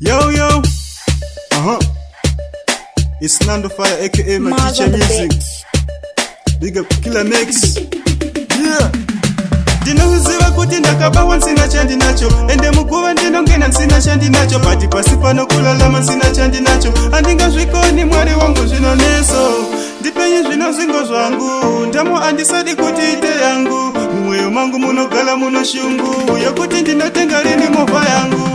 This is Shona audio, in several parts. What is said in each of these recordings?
Yo, yo. It's Nando Fire, aka my teacher music. Big up Killer Mix. Yeah. Ndinoziva kuti ndakabawa nsina chandi nacho, ende mukuva ndinongena nsina chandi nacho, pati pasi pano kulalama nsina chandi nacho, andingazvikoni mwari wangu zvinoneso, ndipenye zvino zvingo zvangu, ndamo andisadi kuti ite yangu, mumweyo mangu munogala muno shungu, yokuti ndinotenga rini movha yangu,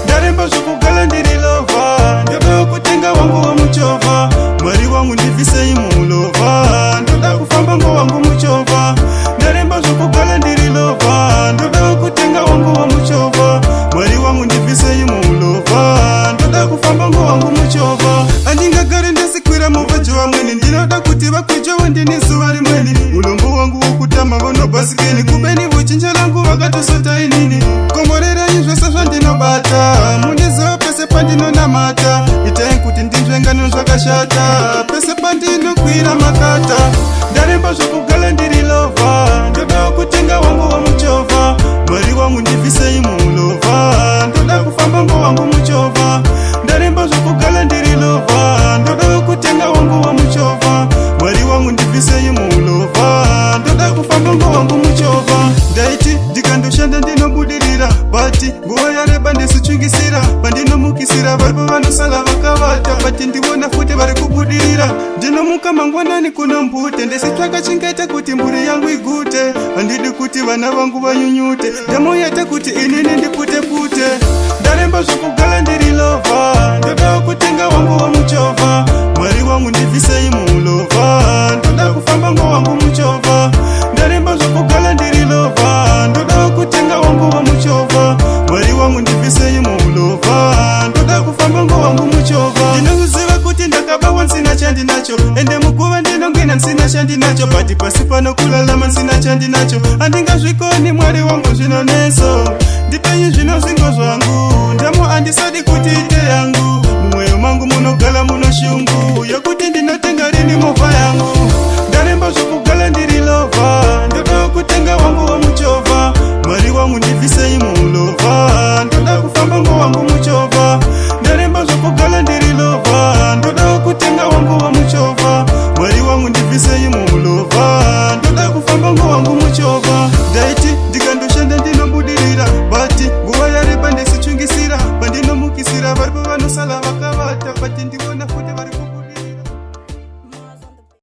ndaremba zvokugala ndiri lova, ndoda kutenga wangu wamuchovha, mwari wangu ndibvisei mulova, ndoda kufamba ngo wangu muchovha, ndaremba zvokugala ndiri lova, ndoda kutenga wangu wamuchovha, mwari wangu ndibvisei mulova, ndoda kufamba ngo wangu muchovha, andingagare ndasikwira movha jovamweni, ndinoda kuti vakwijowe ndini zuva rimweni, ulombo wangu wokutama vanobhasikeni, kubeni vuchinja langu vakatosota inini, komborerai zvese zvandinobata, mundiziva pese pandinonamata, itai kuti ndinzvengano zvakashata, pese pandinokwira makata, ndaremba zvokugala ndiri lova, ndoda kutenga wangu wamuchovha, mwari wangu ndibvisei mulova, ndoda kufamba ngo wangu muchovha, ndaremba zvokugala ndiri lova, ndoda kutenga wangu wamuchovha, mwari wangu ndibvisei mulova, ndoda kufamba ngo wangu muchovha, ndaiti ndikandoshanda ndinobudirira, bati nguva yareba ndisitsvingisira, pandinomukisira varipo vanosala vakavata, bati ndivona futi vari kubudirira, ndinomuka mangwanani kuno mbute, ndisitsvaka chingaita kuti mburi yangu igute, handidi kuti vana vangu vanyunyute, ndamoyata kuti inini ndipute-pute, ndaremba zvokugala ndiri lova, ndoda kutenga wangu wamuchovha, mwari wangu ndibvisei mulova, ndoda kufamba ngo wangu muchovha, ndaremba zvokugala ndiri lova, ndoda kutenga wangu wamuchovha, mwari wangu ndibvisei mulova, ndoda kufamba ngo wangu muchovha, ndinoziva kuti ndakabawa nsina chandi nacho, ende mukuva ndinongena nsina chandi nacho, pati pasi pano kulalama nsina chandi nacho, andingazvikoni mwari wangu zvinoneso, ndipenye zvino zvingo zvangu, ndamo andisadi kuti ite yangu, mumweyo mangu munogala muno shungu, yokuti ndinotenga rini movha yangu.